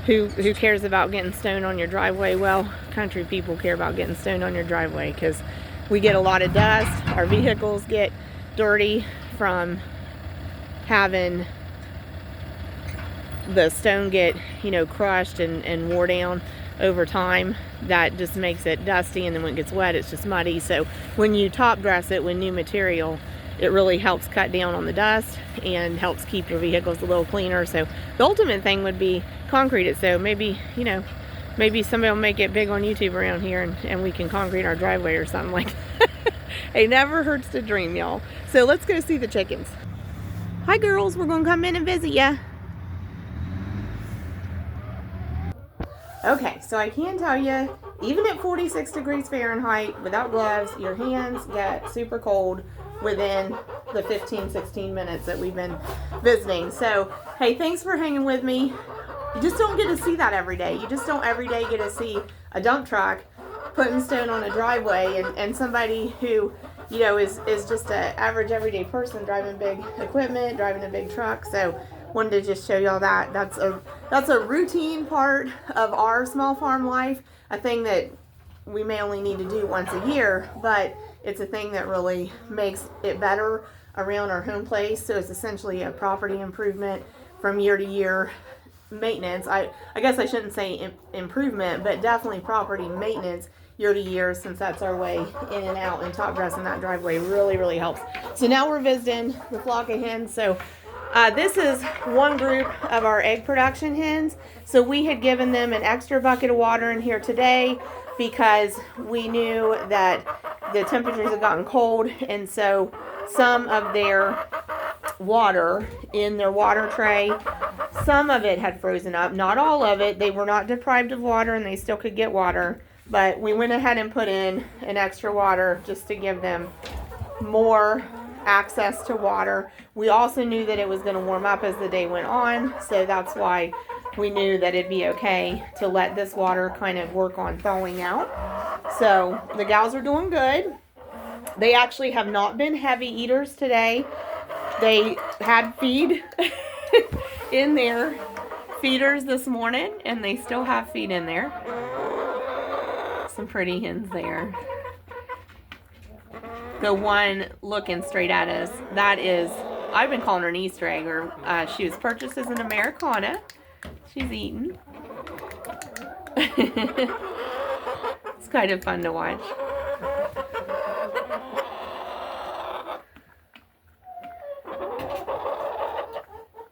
who cares about getting stone on your driveway? Well, country people care about getting stone on your driveway because we get a lot of dust. Our vehicles get dirty from having the stone get, you know, crushed and wore down over time. That just makes it dusty, and then when it gets wet, it's just muddy. So when you top dress it with new material, it really helps cut down on the dust and helps keep your vehicles a little cleaner. So the ultimate thing would be concrete it. So maybe, you know, maybe somebody will make it big on YouTube around here, and we can concrete our driveway or something like that. It never hurts to dream, y'all. So let's go see the chickens. Hi girls, we're gonna come in and visit ya. Okay, so I can tell you, even at 46 degrees Fahrenheit, without gloves, your hands get super cold within the 15-16 minutes that we've been visiting. So, hey, thanks for hanging with me. You just don't get to see that every day. You just don't every day get to see a dump truck putting stone on a driveway and somebody who, you know, is just an average everyday person driving big equipment, driving a big truck. So wanted to just show y'all that. That's a routine part of our small farm life, a thing that we may only need to do once a year, but it's a thing that really makes it better around our home place. So it's essentially a property improvement from year to year maintenance. I guess I shouldn't say improvement, but definitely property maintenance year to year, since that's our way in and out, and top dressing that driveway really helps. So now we're visiting the flock of hens. So this is one group of our egg production hens. So we had given them an extra bucket of water in here today because we knew that the temperatures had gotten cold, and so some of their water in their water tray, some of it had frozen up, not all of it. They were not deprived of water and they still could get water, but we went ahead and put in an extra water just to give them more access to water. We also knew that it was going to warm up as the day went on, so that's why we knew that it'd be okay to let this water kind of work on thawing out. So the gals are doing good. They actually have not been heavy eaters today. They had feed in their feeders this morning, and they still have feed in there. Some pretty hens there. The one looking straight at us, that is, I've been calling her an Easter egg. She was purchased as an Americana. She's eating. It's kind of fun to watch.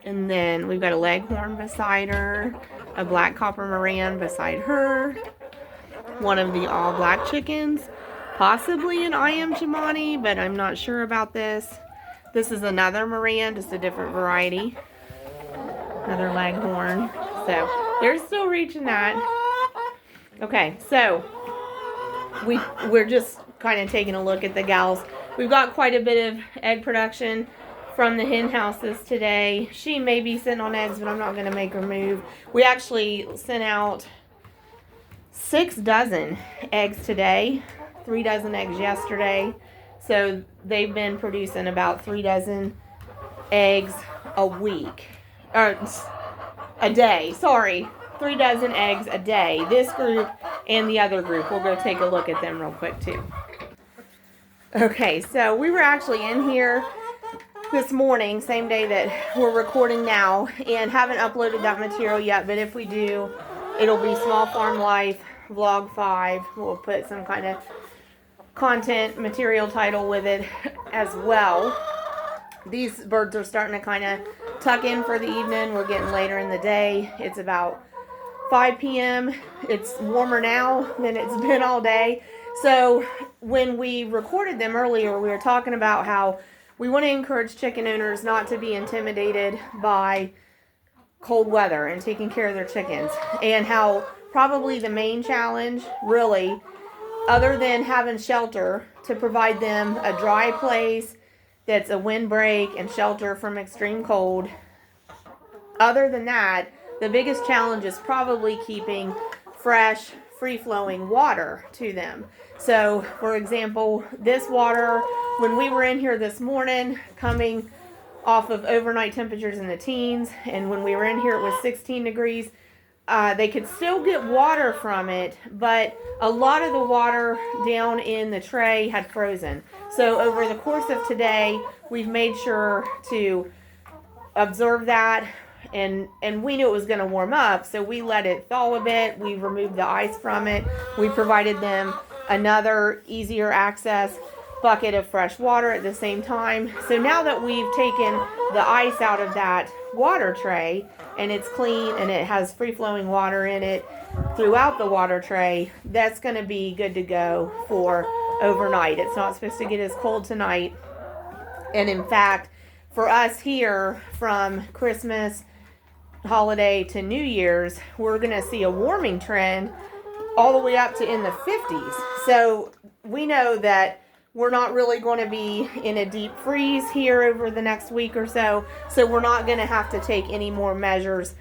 And then we've got a leghorn beside her, a black copper Moran beside her, one of the all black chickens, possibly an IM Chimani, but I'm not sure about this. This is another Moran, just a different variety. Another leghorn. So they're still reaching that. Okay, so we're just kind of taking a look at the gals. We've got quite a bit of egg production from the hen houses today. She may be sitting on eggs, but I'm not going to make her move. We actually sent out 6 dozen eggs today, 3 dozen eggs yesterday. So they've been producing about 3 dozen eggs a week, or a day, sorry. 3 dozen eggs a day. This group and the other group. We'll go take a look at them real quick too. Okay, so we were actually in here this morning, same day that we're recording now, and haven't uploaded that material yet, but if we do, it'll be Small Farm Life Vlog 5. We'll put some kind of content material title with it as well. These birds are starting to kind of tuck in for the evening. We're getting later in the day. It's about 5 p.m. It's warmer now than it's been all day. So when we recorded them earlier, we were talking about how we want to encourage chicken owners not to be intimidated by cold weather and taking care of their chickens, and how probably the main challenge, really, other than having shelter to provide them a dry place that's a windbreak and shelter from extreme cold, other than that, the biggest challenge is probably keeping fresh, free-flowing water to them. So, for example, this water, when we were in here this morning, coming off of overnight temperatures in the teens, and when we were in here it was 16 degrees, they could still get water from it, but a lot of the water down in the tray had frozen. So over the course of today, we've made sure to observe that, and we knew it was going to warm up, so we let it thaw a bit. We removed the ice from it. We provided them another easier access bucket of fresh water at the same time. So now that we've taken the ice out of that water tray and it's clean and it has free-flowing water in it throughout the water tray, that's going to be good to go for overnight. It's not supposed to get as cold tonight. And in fact, for us here, from Christmas holiday to New Year's, we're going to see a warming trend all the way up to in the 50s. So we know that we're not really going to be in a deep freeze here over the next week or so. So we're not going to have to take any more measures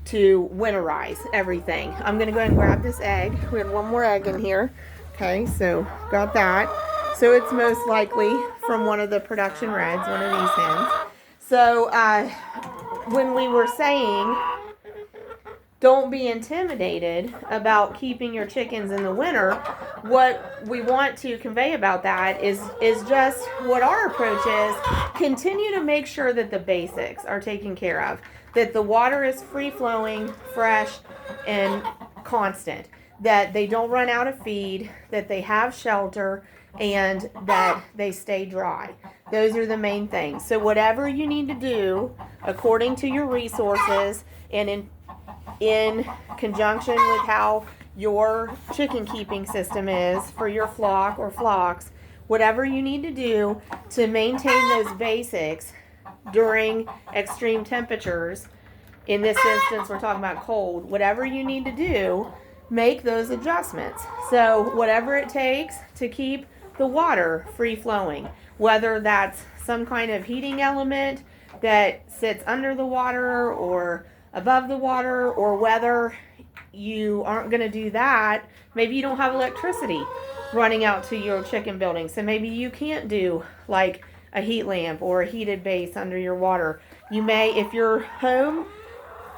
to winterize everything. I'm going to go ahead and grab this egg. We had one more egg in here. Okay, so got that. So it's most likely from one of the production reds, one of these hens. So when we were saying don't be intimidated about keeping your chickens in the winter, what we want to convey about that is just what our approach is. Continue to make sure that the basics are taken care of, that the water is free-flowing, fresh, and constant, that they don't run out of feed, that they have shelter, and that they stay dry. Those are the main things. So whatever you need to do according to your resources and in conjunction with how your chicken keeping system is for your flock or flocks, whatever you need to do to maintain those basics during extreme temperatures, in this instance we're talking about cold, whatever you need to do, make those adjustments. So whatever it takes to keep the water free flowing, whether that's some kind of heating element that sits under the water or above the water, or whether you aren't going to do that, maybe you don't have electricity running out to your chicken building, so maybe you can't do like a heat lamp or a heated base under your water. You may, if you're home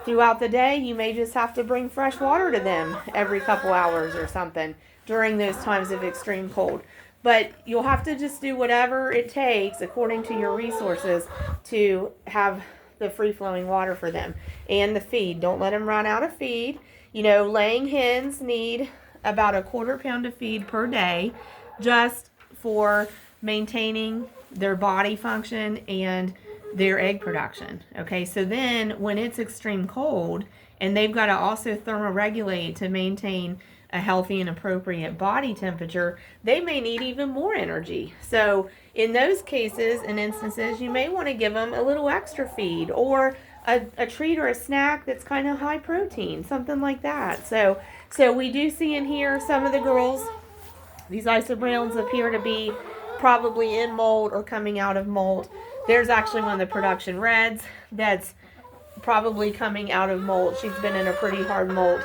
throughout the day, you may just have to bring fresh water to them every couple hours or something during those times of extreme cold. But you'll have to just do whatever it takes according to your resources to have the free-flowing water for them. And the feed. Don't let them run out of feed. You know, laying hens need about a 1/4 pound of feed per day just for maintaining their body function and their egg production. Okay, so then when it's extreme cold and they've got to also thermoregulate to maintain a healthy and appropriate body temperature, they may need even more energy. So in those cases and instances, you may want to give them a little extra feed or a treat or a snack that's kind of high protein, something like that. So we do see in here some of the girls, these isobrowns appear to be probably in molt or coming out of molt. There's actually one of the production reds that's probably coming out of molt. She's been in a pretty hard molt.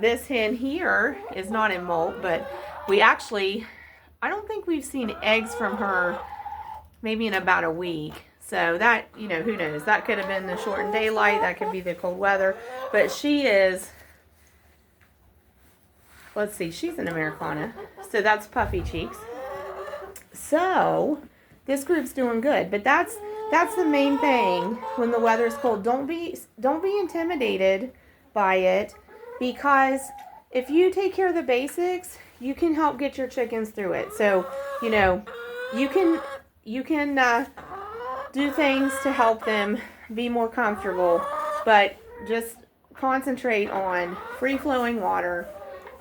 This hen here is not in molt, but I don't think we've seen eggs from her maybe in about a week. So that, you know, who knows? That could have been the shortened daylight. That could be the cold weather. But she is, let's see, she's an Americana. So that's puffy cheeks. So this group's doing good. But that's the main thing when the weather's cold. Don't be intimidated by it, because if you take care of the basics, you can help get your chickens through it. So, you know, you can do things to help them be more comfortable, but just concentrate on free-flowing water,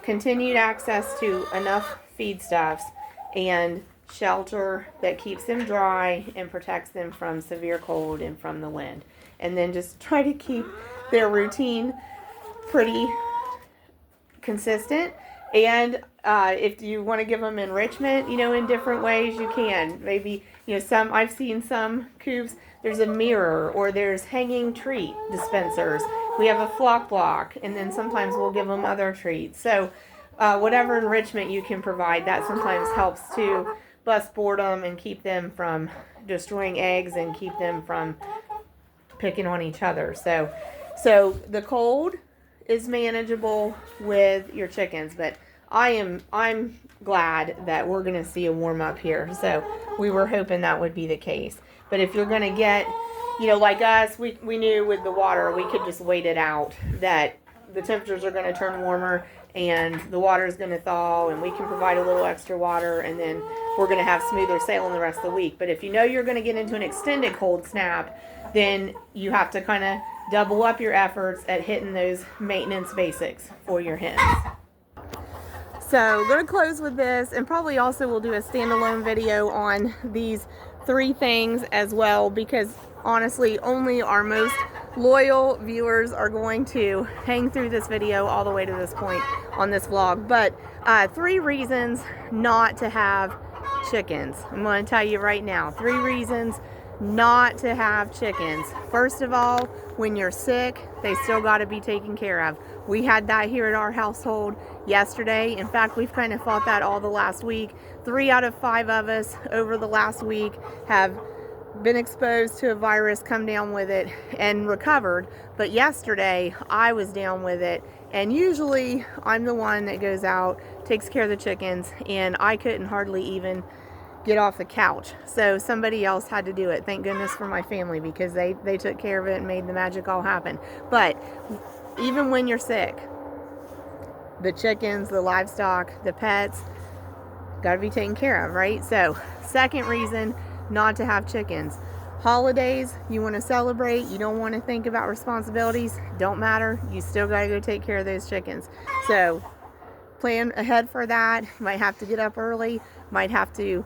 continued access to enough feedstuffs, and shelter that keeps them dry and protects them from severe cold and from the wind. And then just try to keep their routine pretty consistent. And if you want to give them enrichment, you know, in different ways, you can. Maybe, you know, I've seen some coops, there's a mirror or there's hanging treat dispensers. We have a flock block, and then sometimes we'll give them other treats. So whatever enrichment you can provide, that sometimes helps to bust boredom and keep them from destroying eggs and keep them from picking on each other. So the cold is manageable with your chickens, but I'm glad that we're going to see a warm up here. So we were hoping that would be the case. But if you're going to get, like us, we knew with the water, we could just wait it out, that the temperatures are going to turn warmer and the water is going to thaw, and we can provide a little extra water, and then we're going to have smoother sailing the rest of the week. But if you know you're going to get into an extended cold snap, then you have to kind of double up your efforts at hitting those maintenance basics for your hens. So I'm going to close with this, and probably also we'll do a standalone video on these 3 things as well, because honestly only our most loyal viewers are going to hang through this video all the way to this point on this vlog. But 3 reasons not to have chickens. I'm going to tell you right now, 3 reasons not to have chickens. First of all, when you're sick, they still got to be taken care of. We had that here at our household yesterday. In fact, we've kind of fought that all the last week. 3 out of 5 of us over the last week have been exposed to a virus, come down with it, and recovered. But yesterday, I was down with it, and usually I'm the one that goes out, takes care of the chickens, and I couldn't hardly even get off the couch. So somebody else had to do it. Thank goodness for my family, because they took care of it and made the magic all happen. But even when you're sick, the chickens, the livestock, the pets, got to be taken care of, right? So second reason not to have chickens. Holidays, you want to celebrate, you don't want to think about responsibilities, don't matter, you still got to go take care of those chickens. So plan ahead for that. You might have to get up early, might have to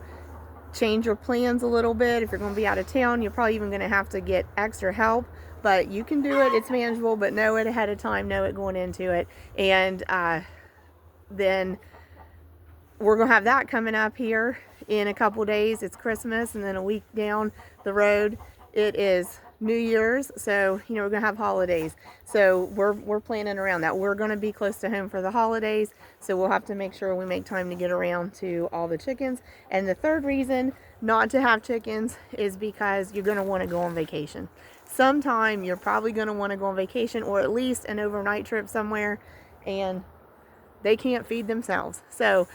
change your plans a little bit. If you're going to be out of town, you're probably even going to have to get extra help, but you can do it. It's manageable, but know it ahead of time, know it going into it. And then we're going to have that coming up here in a couple days. It's Christmas, and then a week down the road it is New Year's. So we're going to have holidays, so we're planning around that. We're going to be close to home for the holidays, so we'll have to make sure we make time to get around to all the chickens. And the third reason not to have chickens is because you're going to want to go on vacation. Sometime you're probably going to want to go on vacation, or at least an overnight trip somewhere, and they can't feed themselves. So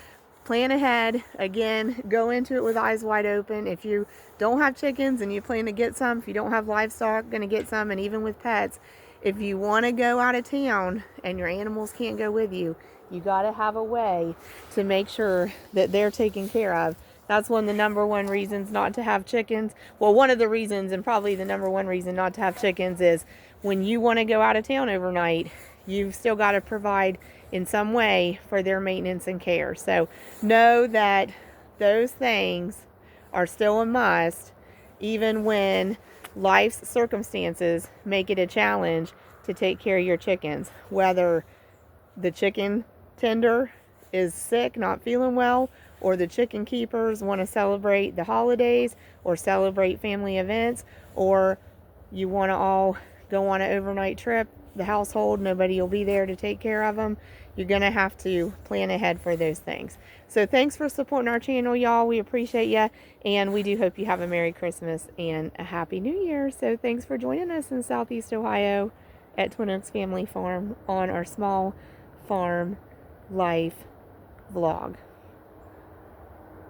plan ahead. Again, go into it with eyes wide open. If you don't have chickens and you plan to get some, if you don't have livestock, going to get some. And even with pets, if you want to go out of town and your animals can't go with you, you got to have a way to make sure that they're taken care of. That's one of the number 1 reasons not to have chickens. Well, one of the reasons, and probably the number 1 reason not to have chickens, is when you want to go out of town overnight, you've still got to provide in some way for their maintenance and care. So know that those things are still a must, even when life's circumstances make it a challenge to take care of your chickens. Whether the chicken tender is sick, not feeling well, or the chicken keepers want to celebrate the holidays or celebrate family events, or you want to all go on an overnight trip, the household, nobody will be there to take care of them. You're going to have to plan ahead for those things. So thanks for supporting our channel, y'all. We appreciate you, and we do hope you have a Merry Christmas and a Happy New Year. So thanks for joining us in Southeast Ohio at Twin Oaks Family Farm on our small farm life vlog.